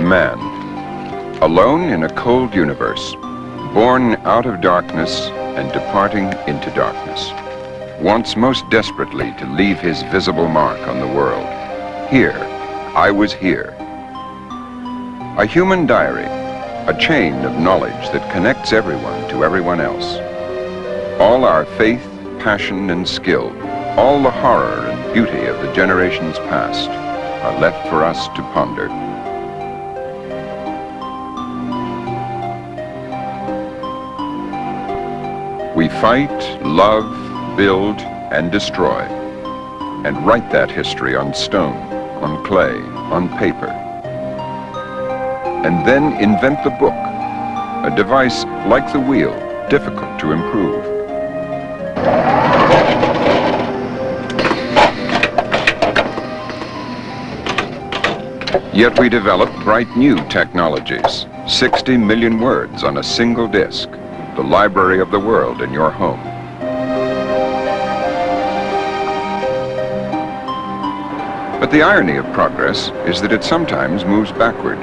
Man, alone in a cold universe, born out of darkness and departing into darkness, wants most desperately to leave his visible mark on the world. Here, I was here. A human diary, a chain of knowledge that connects everyone to everyone else. All our faith, passion, and skill, all the horror and beauty of the generations past, are left for us to ponder. We fight, love, build, and destroy, and write that history on stone, on clay, on paper. And then invent the book, a device like the wheel, difficult to improve. Yet we develop bright new technologies, 60 million words on a single disk, the library of the world in your home. But the irony of progress is that it sometimes moves backward.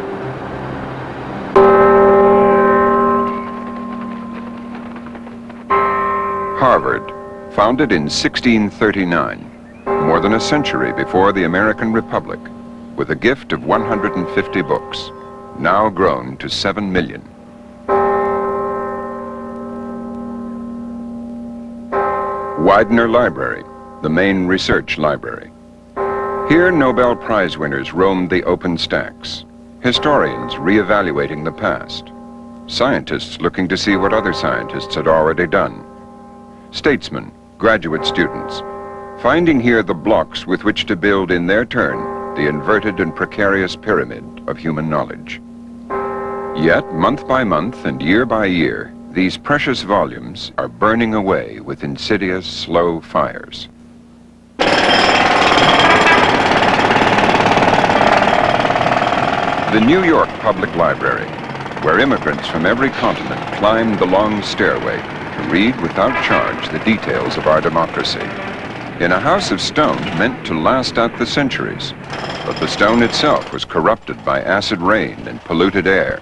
Harvard, founded in 1639, more than a century before the American Republic, with a gift of 150 books, now grown to 7 million. Widener Library, the main research library. Here, Nobel Prize winners roamed the open stacks, historians reevaluating the past, scientists looking to see what other scientists had already done, statesmen, graduate students, finding here the blocks with which to build in their turn the inverted and precarious pyramid of human knowledge. Yet, month by month and year by year, these precious volumes are burning away with insidious, slow fires. The New York Public Library, where immigrants from every continent climbed the long stairway to read without charge the details of our democracy. In a house of stone meant to last out the centuries, but the stone itself was corrupted by acid rain and polluted air.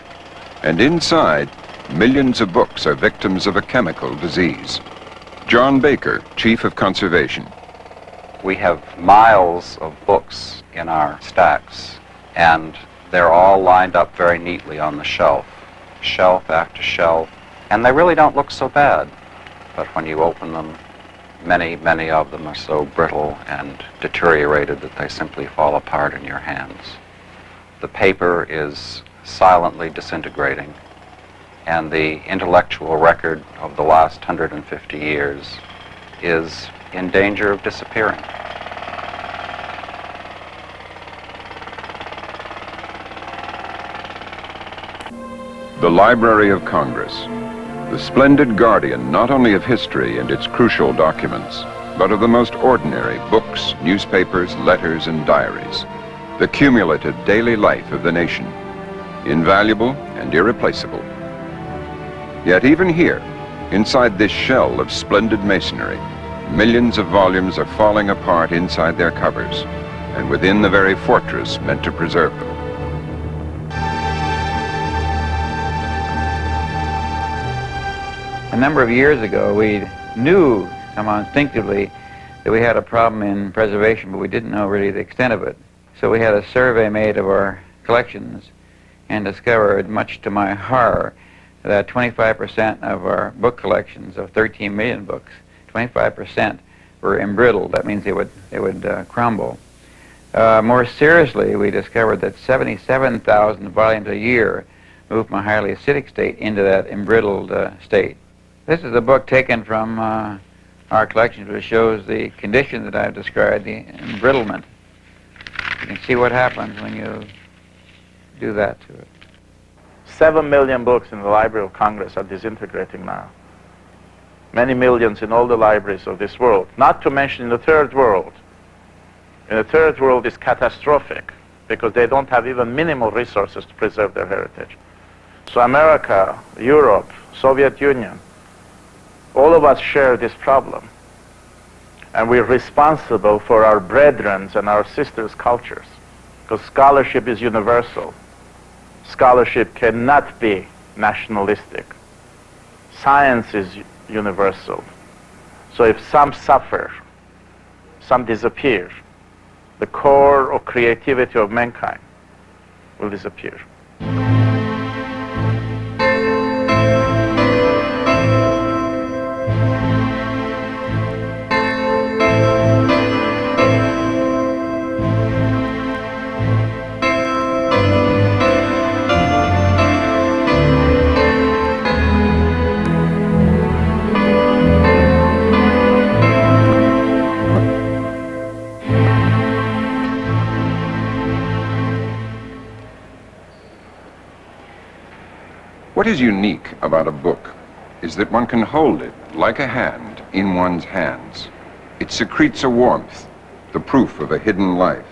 And inside, millions of books are victims of a chemical disease. John Baker, Chief of Conservation. We have miles of books in our stacks, and they're all lined up very neatly on the shelf, shelf after shelf, and they really don't look so bad. But when you open them, many of them are so brittle and deteriorated that they simply fall apart in your hands. The paper is silently disintegrating, and the intellectual record of the last 150 years is in danger of disappearing. The Library of Congress, the splendid guardian not only of history and its crucial documents, but of the most ordinary books, newspapers, letters, and diaries, the cumulative daily life of the nation, invaluable and irreplaceable. Yet even here, inside this shell of splendid masonry, millions of volumes are falling apart inside their covers, and within the very fortress meant to preserve them. A number of years ago, we knew somehow instinctively that we had a problem in preservation, but we didn't know really the extent of it. So we had a survey made of our collections and discovered, much to my horror, that 25% of our book collections of 13 million books, 25% were embrittled. That means they would crumble. More seriously, we discovered that 77,000 volumes a year moved from a highly acidic state into that embrittled state. This is a book taken from our collections, which shows the condition that I've described, the embrittlement. You can see what happens when you do that to it. 7 million books in the Library of Congress are disintegrating now. Many millions in all the libraries of this world, not to mention in the third world. In the third world is catastrophic because they don't have even minimal resources to preserve their heritage. So America, Europe, Soviet Union, all of us share this problem. And we're responsible for our brethren's and our sisters' cultures, because scholarship is universal. Scholarship cannot be nationalistic. Science is universal. So if some suffer, some disappear, the core of creativity of mankind will disappear. What is unique about a book is that one can hold it like a hand in one's hands. It secretes a warmth, the proof of a hidden life.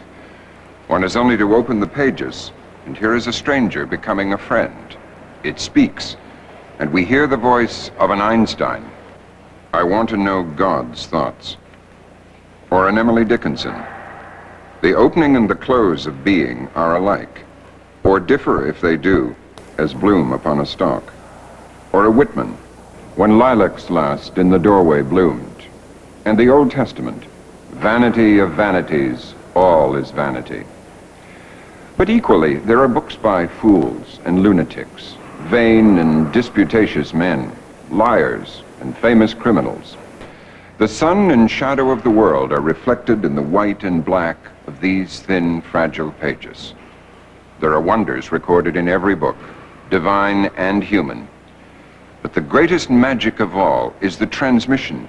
One has only to open the pages, and here is a stranger becoming a friend. It speaks, and we hear the voice of an Einstein. I want to know God's thoughts. Or an Emily Dickinson. The opening and the close of being are alike, or differ if they do, as bloom upon a stalk. Or a Whitman, when lilacs last in the doorway bloomed. And the Old Testament, vanity of vanities, all is vanity. But equally, there are books by fools and lunatics, vain and disputatious men, liars and famous criminals. The sun and shadow of the world are reflected in the white and black of these thin, fragile pages. There are wonders recorded in every book, divine and human. But the greatest magic of all is the transmission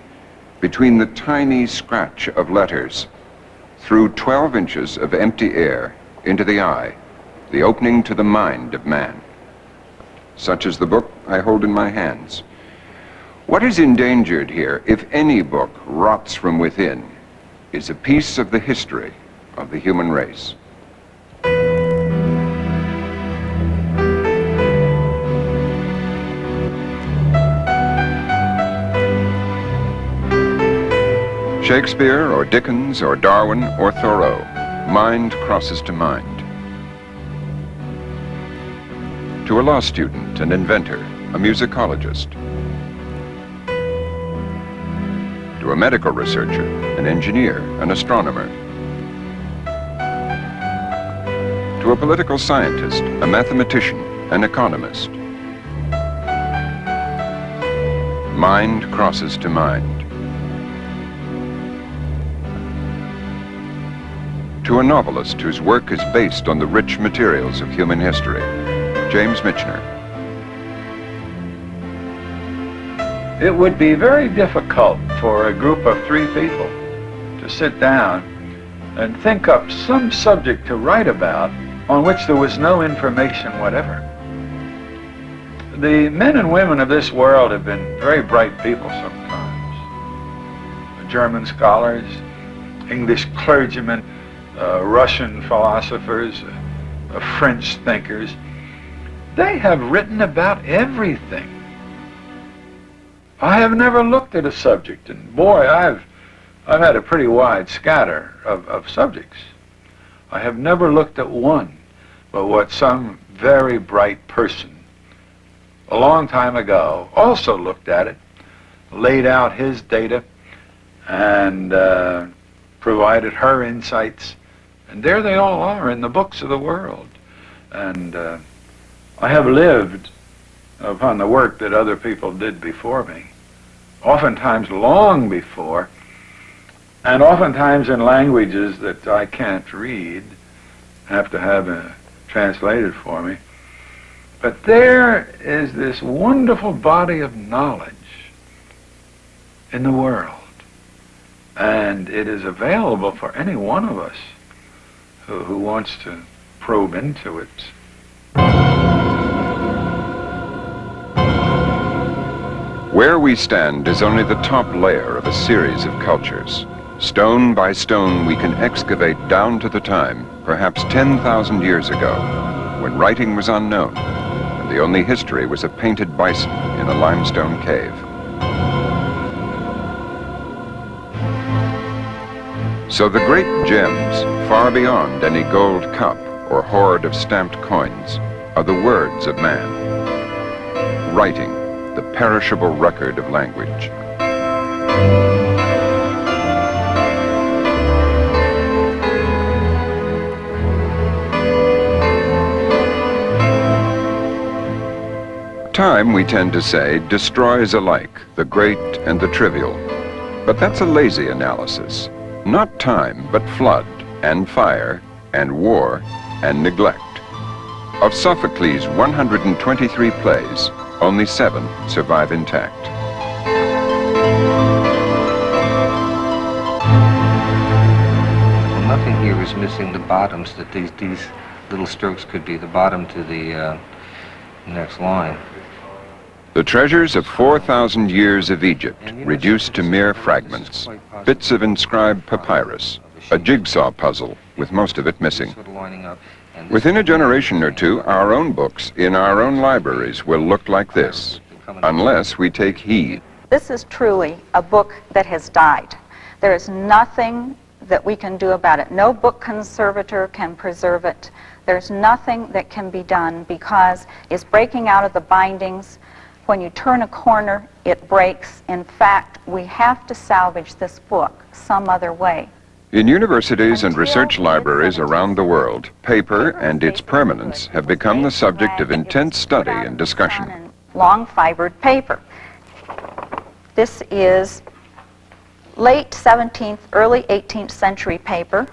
between the tiny scratch of letters through 12 inches of empty air into the eye, the opening to the mind of man. Such is the book I hold in my hands. What is endangered here, if any book rots from within, is a piece of the history of the human race. Shakespeare or Dickens or Darwin or Thoreau, mind crosses to mind. To a law student, an inventor, a musicologist. To a medical researcher, an engineer, an astronomer. To a political scientist, a mathematician, an economist. Mind crosses to mind. To a novelist whose work is based on the rich materials of human history, James Michener. It would be very difficult for a group of 3 people to sit down and think up some subject to write about on which there was no information whatever. The men and women of this world have been very bright people sometimes. German scholars, English clergymen, Russian philosophers, French thinkers. They have written about everything. I have never looked at a subject, and boy, I've had a pretty wide scatter of subjects. I have never looked at one, but what some very bright person a long time ago also looked at it, laid out his data, and provided her insights, and there they all are in the books of the world. And I have lived upon the work that other people did before me, oftentimes long before, and oftentimes in languages that I can't read, have to have translated for me. But there is this wonderful body of knowledge in the world, and it is available for any one of us who wants to probe into it. Where we stand is only the top layer of a series of cultures. Stone by stone, we can excavate down to the time, perhaps 10,000 years ago, when writing was unknown, and the only history was a painted bison in a limestone cave. So the great gems, far beyond any gold cup or hoard of stamped coins, are the words of man. Writing, the perishable record of language. Time, we tend to say, destroys alike the great and the trivial. But that's a lazy analysis. Not time, but flood, and fire, and war, and neglect. Of Sophocles' 123 plays, only 7 survive intact. Well, nothing here is missing the bottoms, that these little strokes could be the bottom to the next line. The treasures of 4,000 years of Egypt, reduced to mere fragments, bits of inscribed papyrus, a jigsaw puzzle, with most of it missing. Within a generation or two, our own books in our own libraries will look like this, unless we take heed. This is truly a book that has died. There is nothing that we can do about it. No book conservator can preserve it. There's nothing that can be done because it's breaking out of the bindings. When you turn a corner, it breaks. In fact, we have to salvage this book some other way. In universities and research libraries around the world, paper and its permanence have become the subject of intense study and discussion. Long fibered paper. This is late 17th, early 18th century paper.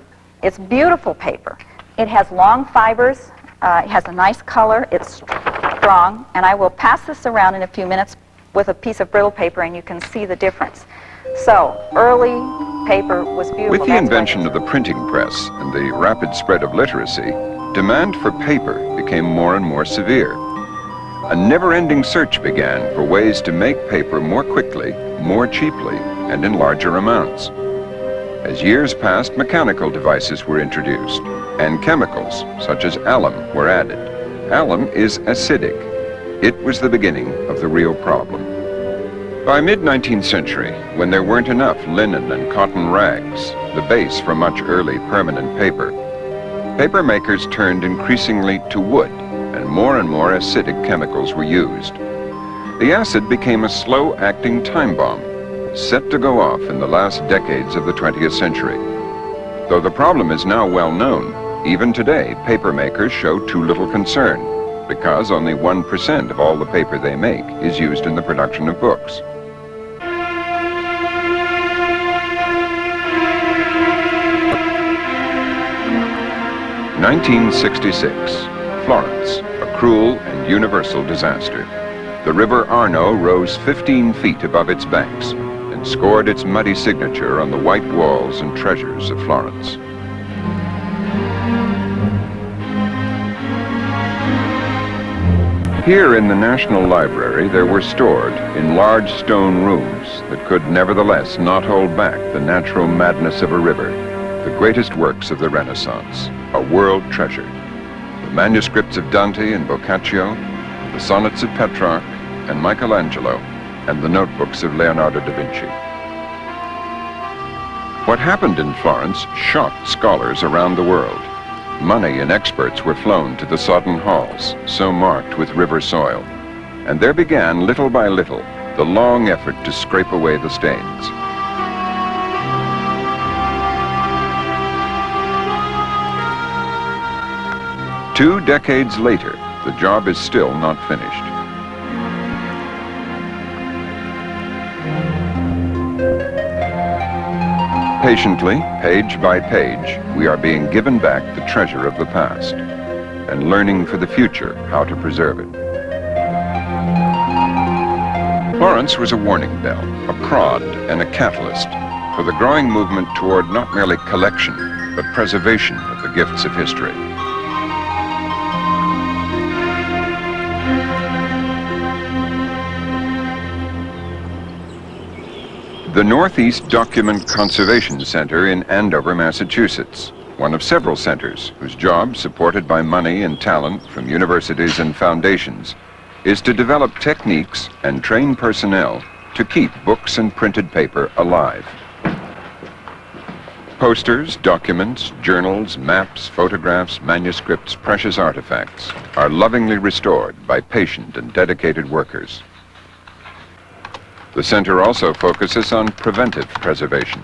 It's beautiful paper. It has long fibers, it has a nice color, it's strong, and I will pass this around in a few minutes with a piece of brittle paper and you can see the difference. So, early paper was beautiful. With the invention of the printing press and the rapid spread of literacy, demand for paper became more and more severe. A never-ending search began for ways to make paper more quickly, more cheaply, and in larger amounts. As years passed, mechanical devices were introduced, and chemicals, such as alum, were added. Alum is acidic. It was the beginning of the real problem. By mid-19th century, when there weren't enough linen and cotton rags, the base for much early permanent paper, paper makers turned increasingly to wood, and more acidic chemicals were used. The acid became a slow-acting time bomb, set to go off in the last decades of the 20th century. Though the problem is now well known, even today, paper makers show too little concern, because only 1% of all the paper they make is used in the production of books. (1966), Florence, a cruel and universal disaster. The river Arno rose 15 feet above its banks and scored its muddy signature on the white walls and treasures of Florence. Here in the National Library, there were stored, in large stone rooms that could nevertheless not hold back the natural madness of a river, the greatest works of the Renaissance, a world treasure. The manuscripts of Dante and Boccaccio, the sonnets of Petrarch and Michelangelo, and the notebooks of Leonardo da Vinci. What happened in Florence shocked scholars around the world. Money and experts were flown to the sodden halls, so marked with river soil. And there began, little by little, the long effort to scrape away the stains. Two decades later, the job is still not finished. Patiently, page by page, we are being given back the treasure of the past and learning for the future how to preserve it. Florence was a warning bell, a prod, and a catalyst for the growing movement toward not merely collection, but preservation of the gifts of history. The Northeast Document Conservation Center in Andover, Massachusetts, one of several centers whose job, supported by money and talent from universities and foundations, is to develop techniques and train personnel to keep books and printed paper alive. Posters, documents, journals, maps, photographs, manuscripts, precious artifacts are lovingly restored by patient and dedicated workers. The center also focuses on preventive preservation.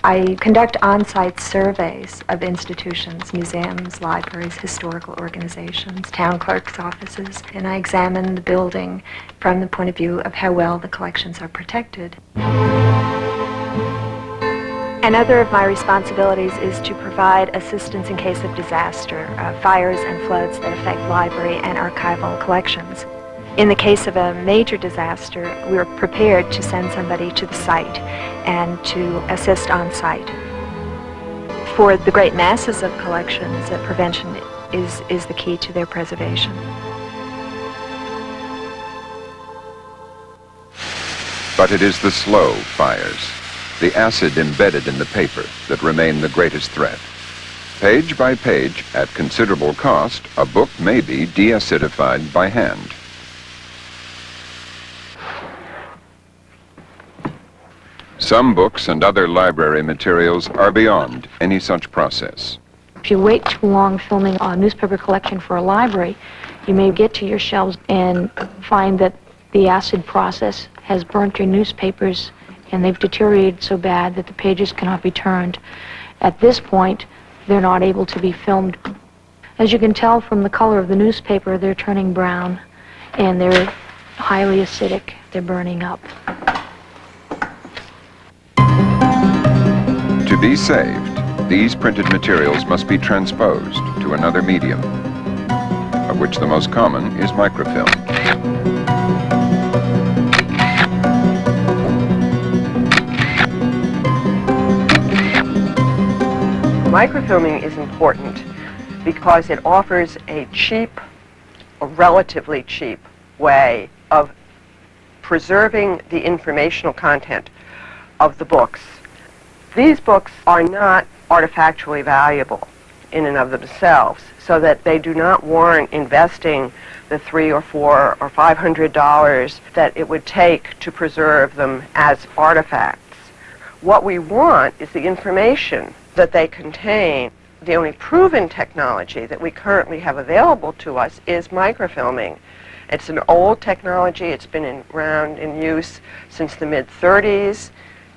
I conduct on-site surveys of institutions, museums, libraries, historical organizations, town clerks' offices, and I examine the building from the point of view of how well the collections are protected. Another of my responsibilities is to provide assistance in case of disaster, fires and floods that affect library and archival collections. In the case of a major disaster, we're prepared to send somebody to the site and to assist on site. For the great masses of collections, prevention is the key to their preservation. But it is the slow fires, the acid embedded in the paper, that remain the greatest threat. Page by page, at considerable cost, a book may be deacidified by hand. Some books and other library materials are beyond any such process. If you wait too long filming a newspaper collection for a library, you may get to your shelves and find that the acid process has burnt your newspapers and they've deteriorated so bad that the pages cannot be turned. At this point, they're not able to be filmed. As you can tell from the color of the newspaper, they're turning brown and they're highly acidic. They're burning up. To be saved, these printed materials must be transposed to another medium, of which the most common is microfilm. Microfilming is important because it offers a relatively cheap way of preserving the informational content of the books. These books are not artifactually valuable in and of themselves, so that they do not warrant investing the $300 or $400 or $500 that it would take to preserve them as artifacts. What we want is the information that they contain. The only proven technology that we currently have available to us is microfilming. It's an old technology. It's been around in use since the mid-30s.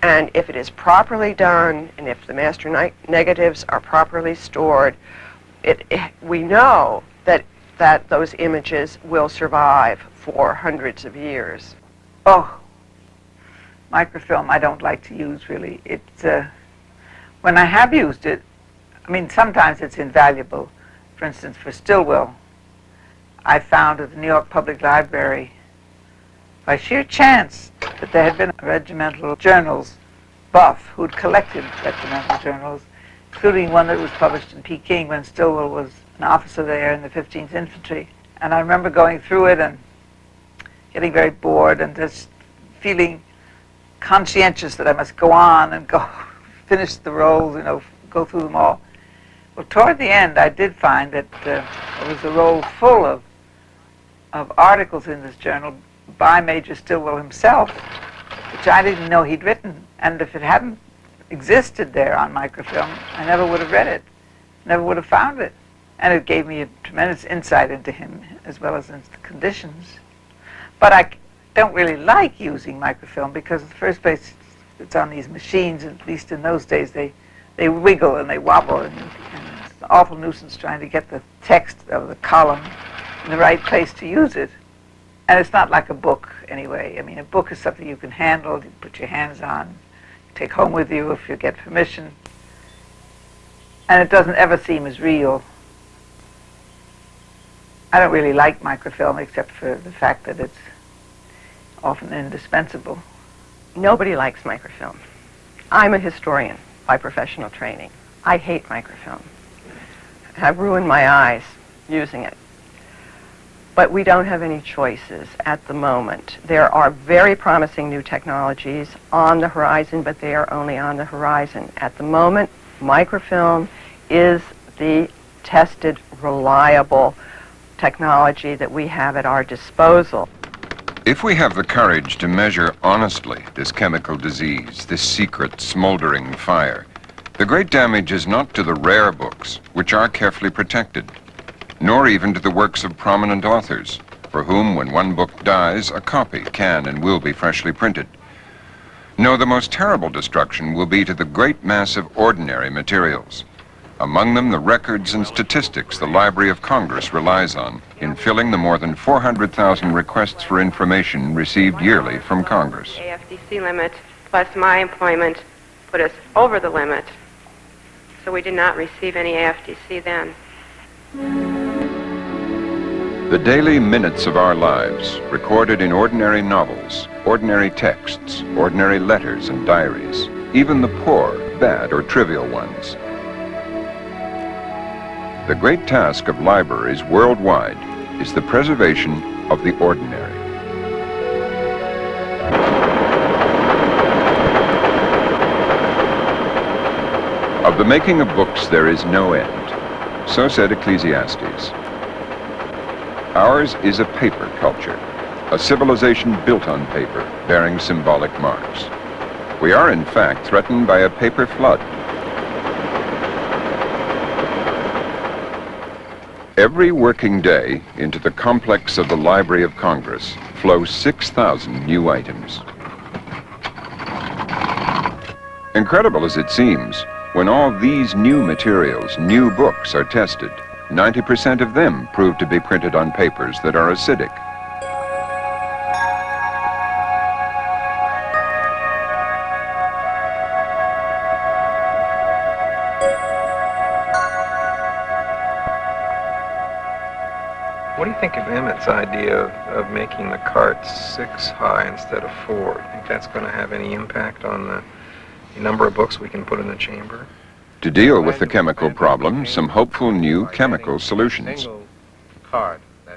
And if it is properly done, and if the master negatives are properly stored, we know that those images will survive for hundreds of years. Oh, microfilm I don't like to use, really. When I have used it, I mean, sometimes it's invaluable. For instance, for Stilwell, I found at the New York Public Library, by sheer chance, that there had been a regimental journals buff who'd collected regimental journals, including one that was published in Peking when Stilwell was an officer there in the 15th Infantry. And I remember going through it and getting very bored and just feeling conscientious that I must go on and go finish the rolls, go through them all. Well, toward the end, I did find that there was a roll full of articles in this journal by Major Stilwell himself, which I didn't know he'd written. And if it hadn't existed there on microfilm, I never would have read it, never would have found it. And it gave me a tremendous insight into him as well as into the conditions. But I don't really like using microfilm because in the first place, it's on these machines, and at least in those days, they wiggle and they wobble, and it's an awful nuisance trying to get the text of the column in the right place to use it. And it's not like a book anyway. I mean, a book is something you can handle, you put your hands on, take home with you if you get permission. And it doesn't ever seem as real. I don't really like microfilm except for the fact that it's often indispensable. Nobody likes microfilm. I'm a historian by professional training. I hate microfilm. I've ruined my eyes using it. But we don't have any choices at the moment. There are very promising new technologies on the horizon, but they are only on the horizon. At the moment, microfilm is the tested, reliable technology that we have at our disposal. If we have the courage to measure honestly this chemical disease, this secret smoldering fire, The great damage is not to the rare books, which are carefully protected, nor even to the works of prominent authors, for whom, when one book dies, a copy can and will be freshly printed. No, the most terrible destruction will be to the great mass of ordinary materials, among them the records and statistics the Library of Congress relies on in filling the more than 400,000 requests for information received yearly from Congress. AFDC limit plus my employment put us over the limit, so we did not receive any AFDC then. The daily minutes of our lives, recorded in ordinary novels, ordinary texts, ordinary letters and diaries, even the poor, bad, or trivial ones. The great task of libraries worldwide is the preservation of the ordinary. Of the making of books there is no end, so said Ecclesiastes. Ours is a paper culture, a civilization built on paper, bearing symbolic marks. We are, in fact, threatened by a paper flood. Every working day, into the complex of the Library of Congress flow 6,000 new items. Incredible as it seems, when all these new materials, new books are tested, 90% of them prove to be printed on papers that are acidic. What do you think of Emmett's idea of making the carts 6 high instead of 4? Do you think that's going to have any impact on the number of books we can put in the chamber? To deal with the chemical problem, some hopeful new chemical solutions.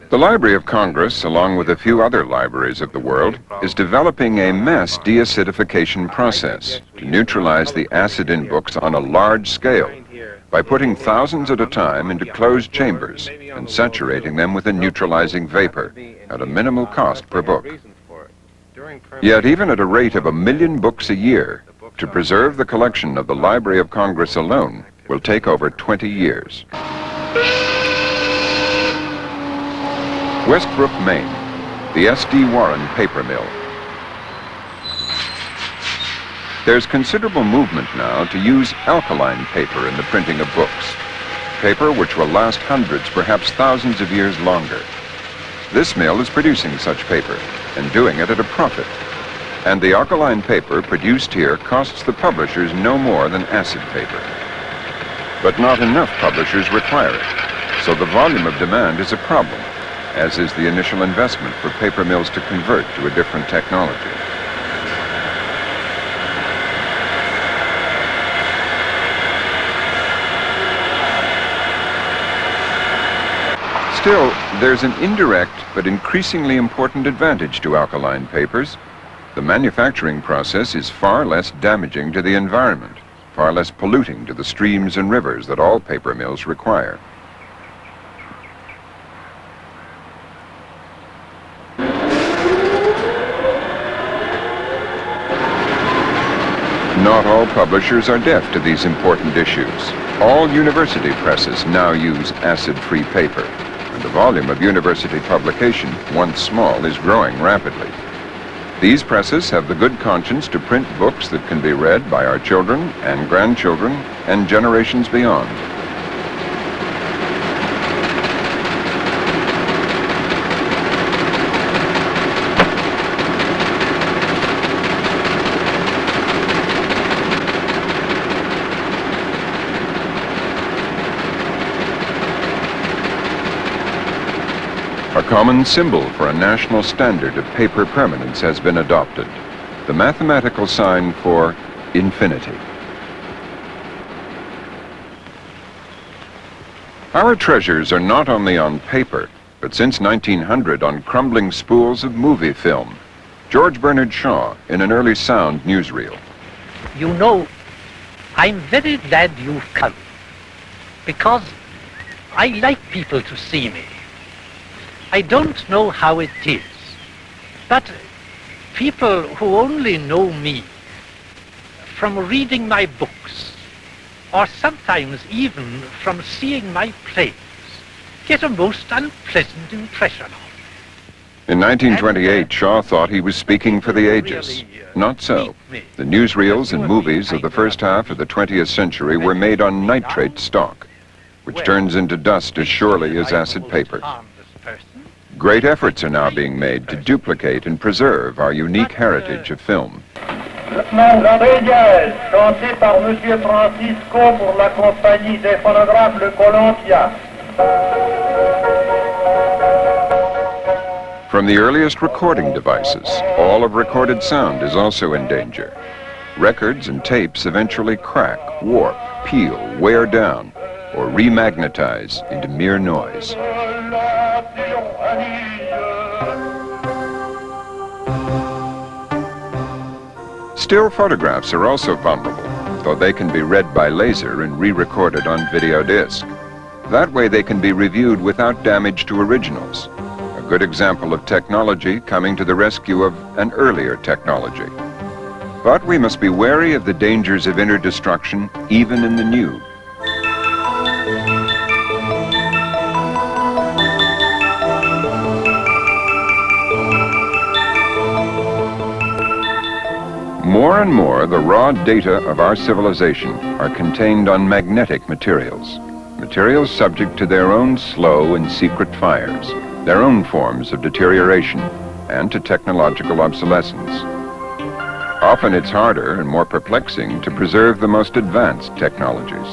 The Library of Congress, along with a few other libraries of the world, is developing a mass deacidification process to neutralize the acid in books on a large scale by putting thousands at a time into closed chambers and saturating them with a neutralizing vapor at a minimal cost per book. Yet even at a rate of 1 million books a year, to preserve the collection of the Library of Congress alone will take over 20 years. Westbrook, Maine, the S.D. Warren paper mill. There's considerable movement now to use alkaline paper in the printing of books, paper which will last hundreds, perhaps thousands of years longer. This mill is producing such paper and doing it at a profit. And the alkaline paper produced here costs the publishers no more than acid paper. But not enough publishers require it, so the volume of demand is a problem, as is the initial investment for paper mills to convert to a different technology. Still, there's an indirect but increasingly important advantage to alkaline papers. The manufacturing process is far less damaging to the environment, far less polluting to the streams and rivers that all paper mills require. Not all publishers are deaf to these important issues. All university presses now use acid-free paper, and the volume of university publication, once small, is growing rapidly. These presses have the good conscience to print books that can be read by our children and grandchildren and generations beyond. A common symbol for a national standard of paper permanence has been adopted, the mathematical sign for infinity. Our treasures are not only on paper, but since 1900 on crumbling spools of movie film. George Bernard Shaw in an early sound newsreel. You know, I'm very glad you've come, because I like people to see me. I don't know how it is, but people who only know me from reading my books or sometimes even from seeing my plays, get a most unpleasant impression of. In 1928, Shaw thought he was speaking for the ages. Not so. The newsreels and movies of the first half of the 20th century were made on nitrate stock, which turns into dust as surely as acid paper. Great efforts are now being made to duplicate and preserve our unique heritage of film. Lieutenant Rodriguez, chanté par Monsieur Francisco pour la compagnie des phonographes Le Columbia. From the earliest recording devices, all of recorded sound is also in danger. Records and tapes eventually crack, warp, peel, wear down, or remagnetize into mere noise. Still photographs are also vulnerable, though they can be read by laser and re-recorded on video disc. That way they can be reviewed without damage to originals. A good example of technology coming to the rescue of an earlier technology. But we must be wary of the dangers of inner destruction even in the new. More and more, the raw data of our civilization are contained on magnetic materials. Materials subject to their own slow and secret fires, their own forms of deterioration, and to technological obsolescence. Often it's harder and more perplexing to preserve the most advanced technologies.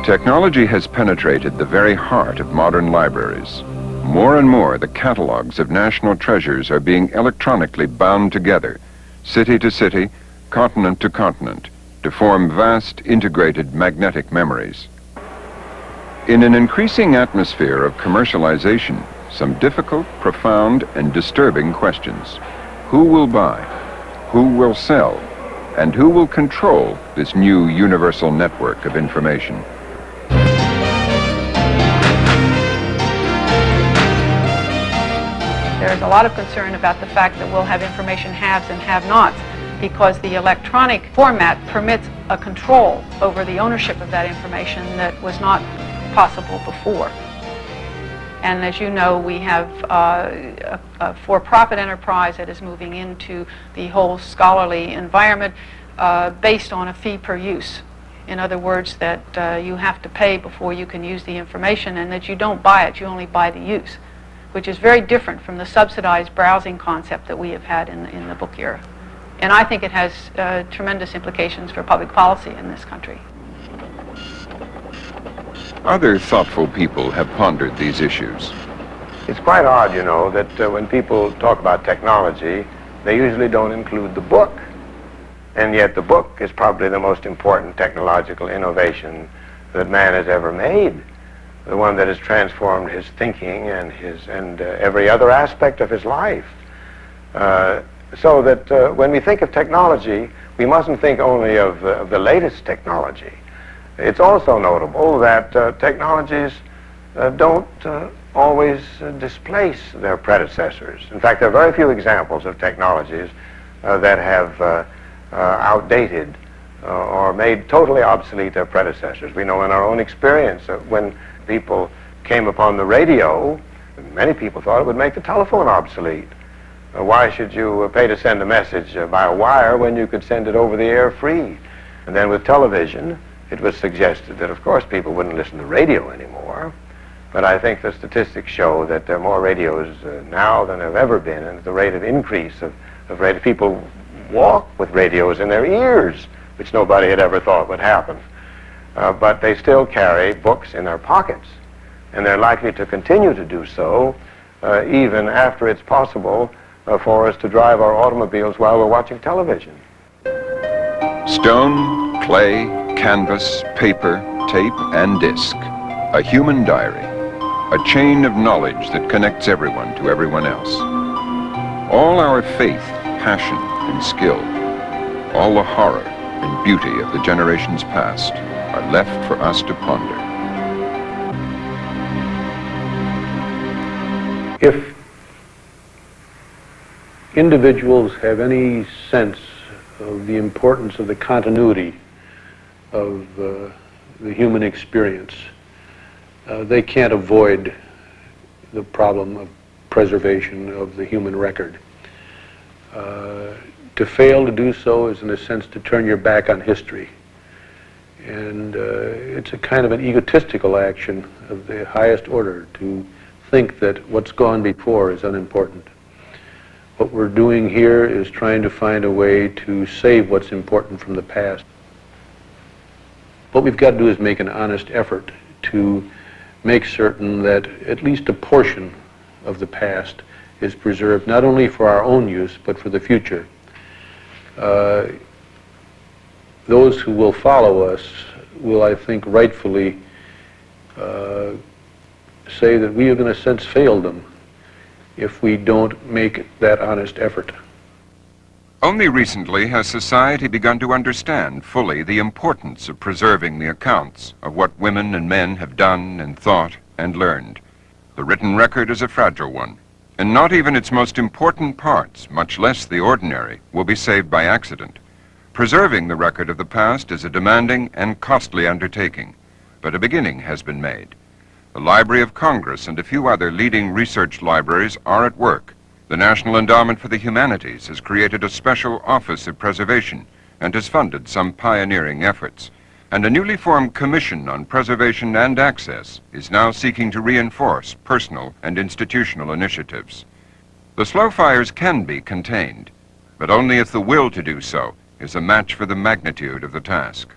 Technology has penetrated the very heart of modern libraries. More and more, the catalogs of national treasures are being electronically bound together, city to city, continent to continent, to form vast integrated magnetic memories. In an increasing atmosphere of commercialization, some difficult, profound, and disturbing questions. Who will buy? Who will sell? And who will control this new universal network of information? There's a lot of concern about the fact that we'll have information haves and have-nots, because the electronic format permits a control over the ownership of that information that was not possible before. And as you know, we have a for-profit enterprise that is moving into the whole scholarly environment based on a fee per use. In other words, that you have to pay before you can use the information, and that you don't buy it, you only buy the use, which is very different from the subsidized browsing concept that we have had in the book era. And I think it has tremendous implications for public policy in this country. Other thoughtful people have pondered these issues. It's quite odd, you know, that when people talk about technology, they usually don't include the book. And yet the book is probably the most important technological innovation that man has ever made. The one that has transformed his thinking and every other aspect of his life. So that when we think of technology, we mustn't think only of the latest technology. It's also notable that technologies don't always displace their predecessors. In fact, there are very few examples of technologies that have outdated or made totally obsolete their predecessors. We know in our own experience that when people came upon the radio, many people thought it would make the telephone obsolete. Why should you pay to send a message by a wire when you could send it over the air free? And then with television, it was suggested that, of course, people wouldn't listen to radio anymore. But I think the statistics show that there are more radios now than there have ever been, and the rate of increase of radio. People walk with radios in their ears, which nobody had ever thought would happen. But they still carry books in their pockets, and they're likely to continue to do so even after it's possible for us to drive our automobiles while we're watching television. Stone, clay, canvas, paper, tape, and disc. A human diary. A chain of knowledge that connects everyone to everyone else. All our faith, passion, and skill, all the horror and beauty of the generations past are left for us to ponder. individuals have any sense of the importance of the continuity of the human experience, they can't avoid the problem of preservation of the human record. To fail to do so is, in a sense, to turn your back on history. And it's a kind of an egotistical action of the highest order to think that what's gone before is unimportant. What we're doing here is trying to find a way to save what's important from the past. What we've got to do is make an honest effort to make certain that at least a portion of the past is preserved, not only for our own use, but for the future. Those who will follow us will, I think, rightfully say that we have, in a sense, failed them if we don't make that honest effort. Only recently has society begun to understand fully the importance of preserving the accounts of what women and men have done and thought and learned. The written record is a fragile one, and not even its most important parts, much less the ordinary, will be saved by accident. Preserving the record of the past is a demanding and costly undertaking, but a beginning has been made. The Library of Congress and a few other leading research libraries are at work. The National Endowment for the Humanities has created a special Office of Preservation and has funded some pioneering efforts. And a newly formed Commission on Preservation and Access is now seeking to reinforce personal and institutional initiatives. The slow fires can be contained, but only if the will to do so is a match for the magnitude of the task.